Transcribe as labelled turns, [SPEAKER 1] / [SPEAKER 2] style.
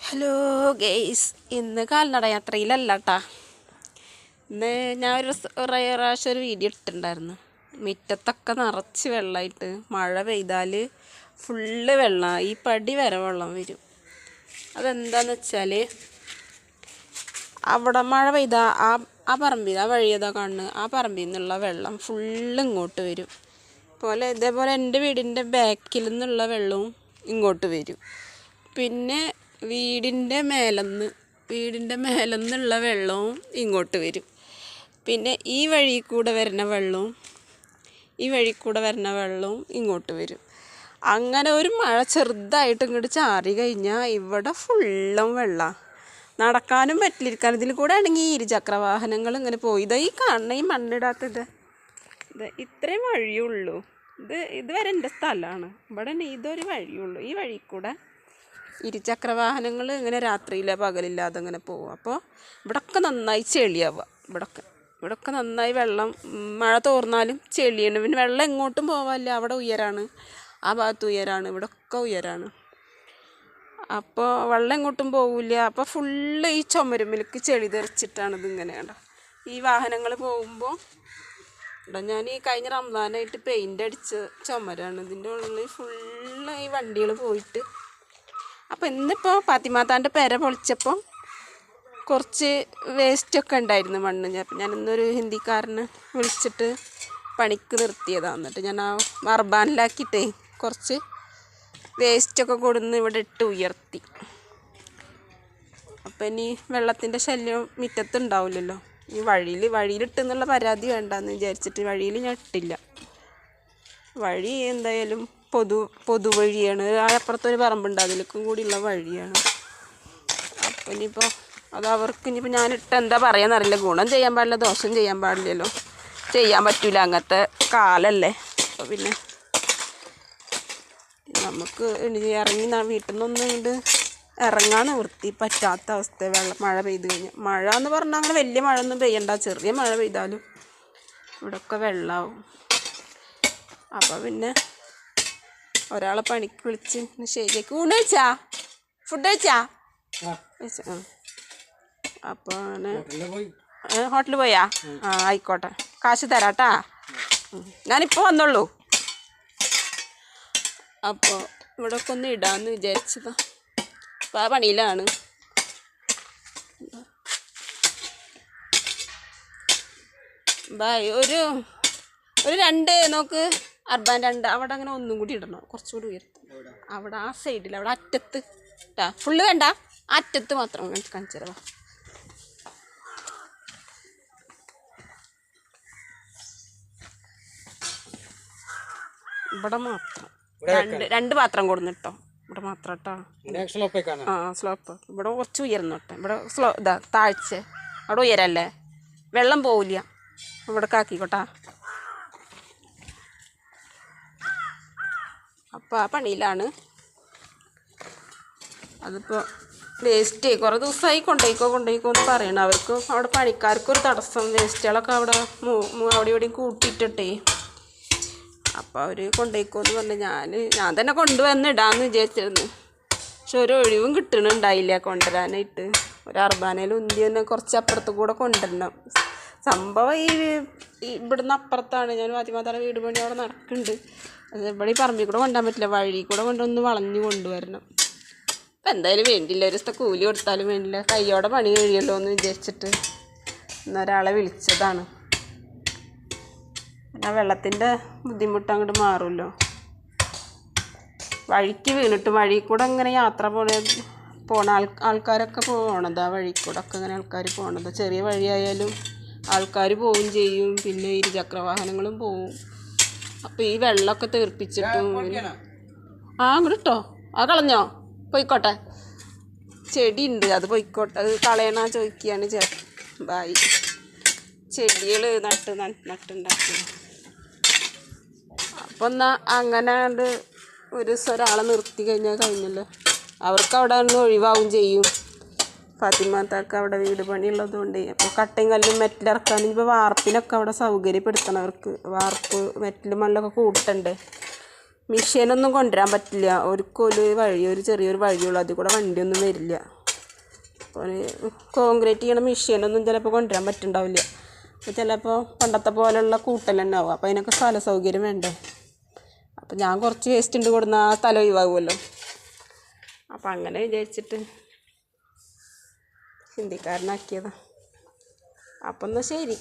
[SPEAKER 1] Hello guys, ഇന്ന് കാൽനട യാത്രയിലല്ല കേട്ടാ. ഇന്ന് ഞാൻ ഒരു പ്രാവശ്യം ഒരു വീഡിയോ ഇട്ടിട്ടുണ്ടായിരുന്നു. മുറ്റത്തൊക്കെ നിറച്ച് വെള്ളമായിട്ട് മഴ പെയ്താൽ ഫുള്ള് വെള്ളം, ഈ പടി വരെ വെള്ളം വരും. അതെന്താണെന്ന് വെച്ചാൽ അവിടെ മഴ പെയ്താൽ ആ പറമ്പിൽ, ആ വഴിയതാ കാണുന്നത്, ആ പറമ്പിൽ നിന്നുള്ള വെള്ളം ഫുള്ള് ഇങ്ങോട്ട് വരും. ഇതേപോലെ എൻ്റെ വീടിൻ്റെ ബാക്കിൽ നിന്നുള്ള വെള്ളവും ഇങ്ങോട്ട് വരും. പിന്നെ വീടിൻ്റെ മേലെന്നുള്ള വെള്ളവും ഇങ്ങോട്ട് വരും. പിന്നെ ഈ വഴി കൂടെ വരുന്ന വെള്ളവും ഇങ്ങോട്ട് വരും. അങ്ങനെ ഒരു മഴ ചെറുതായിട്ട് ഇങ്ങോട്ട് ചാറി കഴിഞ്ഞാൽ ഇവിടെ ഫുള്ളും വെള്ളം. നടക്കാനും പറ്റില്ല, ഇരിക്കാനും. ഇതിൽ കൂടെ ആണെങ്കിൽ ഈ ഇരുചക്രവാഹനങ്ങൾ ഇങ്ങനെ പോയി. ഈ കാണുന്ന ഈ മണ്ണിടാത്തത് ഇത്രയും വഴിയുള്ളൂ. ഇതുവരെ എൻ്റെ സ്ഥലമാണ്. ഇവിടെ ഇതൊരു വഴിയുള്ളൂ. ഈ വഴി കൂടെ ഇരുചക്രവാഹനങ്ങൾ ഇങ്ങനെ രാത്രിയില്ല പകലില്ലാതെ അങ്ങനെ പോകും. അപ്പോൾ ഇവിടൊക്കെ നന്നായി ചെളിയാവുക. ഇവിടൊക്കെ നന്നായി വെള്ളം, മഴ തോർന്നാലും ചെളിയാണ്. പിന്നെ വെള്ളം എങ്ങോട്ടും പോകാനില്ല. അവിടെ ഉയരാണ്, ആ ഭാഗത്ത് ഉയരാണ്, ഇവിടൊക്കെ ഉയരാണ്. അപ്പോൾ വെള്ളം എങ്ങോട്ടും പോകില്ല. അപ്പോൾ ഫുള്ള് ഈ ചുമരുമ്മലേക്ക് ചെളി തെറിച്ചിട്ടാണ് ഇതിങ്ങനെയാണ് ഈ വാഹനങ്ങൾ പോകുമ്പോൾ. ഇവിടെ ഞാൻ ഈ കഴിഞ്ഞ റംസാനായിട്ട് പെയിൻ്റ് അടിച്ച ചുമരാണ്. ഇതിൻ്റെ ഉള്ളിൽ ഫുള്ള് ഈ വണ്ടികൾ പോയിട്ട്. അപ്പോൾ ഇന്നിപ്പോൾ ഫാത്തിമാത്താൻ്റെ പെര പൊളിച്ചപ്പോൾ കുറച്ച് വേസ്റ്റൊക്കെ ഉണ്ടായിരുന്നു, മണ്ണ്. അപ്പം ഞാനിന്നൊരു ഹിന്ദിക്കാരനെ വിളിച്ചിട്ട് പണിക്ക് നിർത്തിയതാണ്. എന്നിട്ട് ഞാൻ ആ മർബാനിലാക്കിയിട്ടേ കുറച്ച് വേസ്റ്റൊക്കെ കൊടുന്ന് ഇവിടെ ഇട്ട് ഉയർത്തി. അപ്പം ഇനി വെള്ളത്തിൻ്റെ ശല്യം മുറ്റത്തുണ്ടാവില്ലല്ലോ. ഈ വഴിയിലിട്ടെന്നുള്ള പരാതി വേണ്ടെന്ന് വിചാരിച്ചിട്ട് വഴിയിൽ ഞാൻ ഇട്ടില്ല. വഴി എന്തായാലും പൊതുവഴിയാണ്. അപ്പുറത്തൊരു പറമ്പുണ്ട്, അതിലേക്കും കൂടിയുള്ള വഴിയാണ്. അപ്പം ഇനിയിപ്പോൾ ഇനിയിപ്പോൾ ഞാനിട്ട് എന്താ പറയാന്നറിയില്ല. ഗുണം ചെയ്യാൻ പാടില്ല, ദോഷം ചെയ്യാൻ പാടില്ലല്ലോ. ചെയ്യാൻ പറ്റില്ല, അങ്ങനത്തെ കാലല്ലേ. അപ്പോൾ പിന്നെ നമുക്ക് ഇറങ്ങി വീട്ടിൽ നിന്നൊന്നും ഇങ്ങോട്ട് ഇറങ്ങാൻ നിവൃത്തി പറ്റാത്ത അവസ്ഥ. മഴ പെയ്ത് കഴിഞ്ഞാൽ, മഴ എന്ന് പറഞ്ഞാൽ അങ്ങനെ വലിയ മഴ ഒന്നും പെയ്യണ്ട, ചെറിയ മഴ പെയ്താലും ഇവിടെയൊക്കെ വെള്ളമാവും. അപ്പോൾ പിന്നെ ഒരാളെ പണിക്ക് വിളിച്ച് ശരിയാക്കി. ഫുഡ് കഴിച്ചാ? അപ്പോൾ ഹോട്ടലിൽ പോയാ? ആയിക്കോട്ടെ, കാശ് തരാട്ടാ. ഞാനിപ്പോൾ വന്നുള്ളൂ. അപ്പോൾ ഇവിടെയൊക്കെ ഒന്ന് ഇടാമെന്ന് വിചാരിച്ചതാ. അപ്പോൾ ആ പണിയിലാണ്. ബായ് ഒരു 2 നോക്ക്, അർബാൻ 2 അവിടെ അങ്ങനെ ഒന്നും കൂടി ഇടണം, കുറച്ചുകൂടി ഉയർത്തും. അവിടെ ആ സൈഡിൽ, അവിടെ അറ്റത്ത് കേട്ടാ. ഫുള്ള് വേണ്ട, അറ്റത്ത് മാത്രം കാണിച്ചു തരാം. ഇവിടെ മാത്രം 2 പാത്രം കൊടുന്നിട്ടോ. ഇവിടെ മാത്രം കേട്ടോ. സ്ലോപ്പ് ഇവിടെ കുറച്ച് ഉയർന്നോട്ടെ. ഇവിടെ താഴ്ച, അവിടെ ഉയരല്ലേ, വെള്ളം പോവില്ല. ഇവിടെ കാക്കിക്കോട്ടാ. അപ്പോൾ ആ പണിയിലാണ്. അതിപ്പോൾ വേസ്റ്റ് കുറേ ദിവസമായി കൊണ്ടുപോയിക്കോ എന്ന് പറയണം. അവർക്കും അവിടെ പണിക്കാർക്കൊരു തടസ്സം. വേസ്റ്റുകളൊക്കെ അവിടെ ഇവിടെയും കൂട്ടിയിട്ടേ. അപ്പോൾ അവർ കൊണ്ടുപോയിക്കോ എന്ന് പറഞ്ഞ് ഞാൻ തന്നെ കൊണ്ടുവന്ന് ഇടാമെന്ന് വിചാരിച്ചിരുന്നു. പക്ഷെ ഒരു ഒഴിവും കിട്ടണുണ്ടായില്ല കൊണ്ടുവരാനായിട്ട്. ഒരു അർബാനയിൽ ഉന്തി തന്നെ കുറച്ച് അപ്പുറത്ത് കൂടെ കൊണ്ടുവരണം. സംഭവം ഇവിടുന്ന് അപ്പുറത്താണ്. ഞാൻ ഫാത്തിമാത്താടെ വീട് പണി അവിടെ നടക്കുന്നുണ്ട്. ഇവിടെ ഈ പറമ്പിൽ കൂടെ കൊണ്ടുപോകാൻ പറ്റില്ല, വഴി കൂടെ കൊണ്ടൊന്ന് വളഞ്ഞ് കൊണ്ടുവരണം. അപ്പം എന്തായാലും വേണ്ടില്ല, ഒരു ദിവസത്തെ കൂലി കൊടുത്താലും വേണ്ടില്ല, കയ്യോടെ പണി കഴിയല്ലോ എന്ന് വിചാരിച്ചിട്ട് ഇന്നൊരാളെ വിളിച്ചതാണ്. പിന്നെ വെള്ളത്തിൻ്റെ ബുദ്ധിമുട്ട് അങ്ങോട്ട് മാറുമല്ലോ. വഴിക്ക് വീണിട്ട് വഴി കൂടെ അങ്ങനെ യാത്ര പോണ ആൾക്കാരൊക്കെ പോകണത്. ആ വഴി കൂടെ ഒക്കെ അങ്ങനെ ആൾക്കാർ പോകണത്. ചെറിയ വഴിയായാലും ആൾക്കാർ പോവുകയും ചെയ്യും. പിന്നെ ഇരുചക്രവാഹനങ്ങളും പോവും. അപ്പോൾ ഈ വെള്ളമൊക്കെ തീർപ്പിച്ചിട്ടും അങ്ങോട്ട് ഇട്ടോ. അത് കളഞ്ഞോ? പോയിക്കോട്ടെ. ചെടി ഉണ്ട്, അത് പോയിക്കോട്ടെ. അത് കളയണ ചോദിക്കുകയാണ് ചേട്ടൻ. ബായി ചെടികൾ നട്ടുണ്ടാക്കി. അപ്പോൾ എന്നാൽ അങ്ങനെ ഒരു ദിവസം ഒരാളെ നിർത്തി കഴിഞ്ഞല്ലോ. അവർക്ക് അവിടെ നിന്ന് ഒഴിവാവും ചെയ്യും. ഫാത്തിമാത്താക്ക് അവിടെ വീട് പണിയുള്ളതുകൊണ്ട്. അപ്പോൾ കട്ടയും കല്ലും മെറ്റലിറക്കാനും ഇപ്പോൾ വാർപ്പിനൊക്കെ അവിടെ സൗകര്യപ്പെടുത്തണവർക്ക്. വാർപ്പ് മെറ്റലും മണ്ണൊക്കെ കൂട്ടണ്ടേ. മെഷീനൊന്നും കൊണ്ടുവരാൻ പറ്റില്ല. ഒരു ചെറിയൊരു വഴിയുള്ളൂ, അതിൽ കൂടെ വണ്ടിയൊന്നും വരില്ല. അപ്പോൾ കോൺക്രീറ്റ് ചെയ്യണ മെഷീനൊന്നും ചിലപ്പോൾ കൊണ്ടുവരാൻ പറ്റുന്നുണ്ടാവില്ല. അപ്പോൾ ചിലപ്പോൾ പണ്ടത്തെ പോലെയുള്ള കൂട്ടൽ തന്നെ ആവും. അപ്പോൾ അതിനൊക്കെ സ്ഥല സൗകര്യം വേണ്ടേ. അപ്പോൾ ഞാൻ കുറച്ച് വേസ്റ്റ് ഉണ്ട് കൊടുന്ന ആ സ്ഥലം ഒഴിവാകുമല്ലോ. അപ്പം അങ്ങനെ വിചാരിച്ചിട്ട് ഹിന്ദിക്കാരനാക്കിയതാണ്. അപ്പം എന്നാൽ ശരി.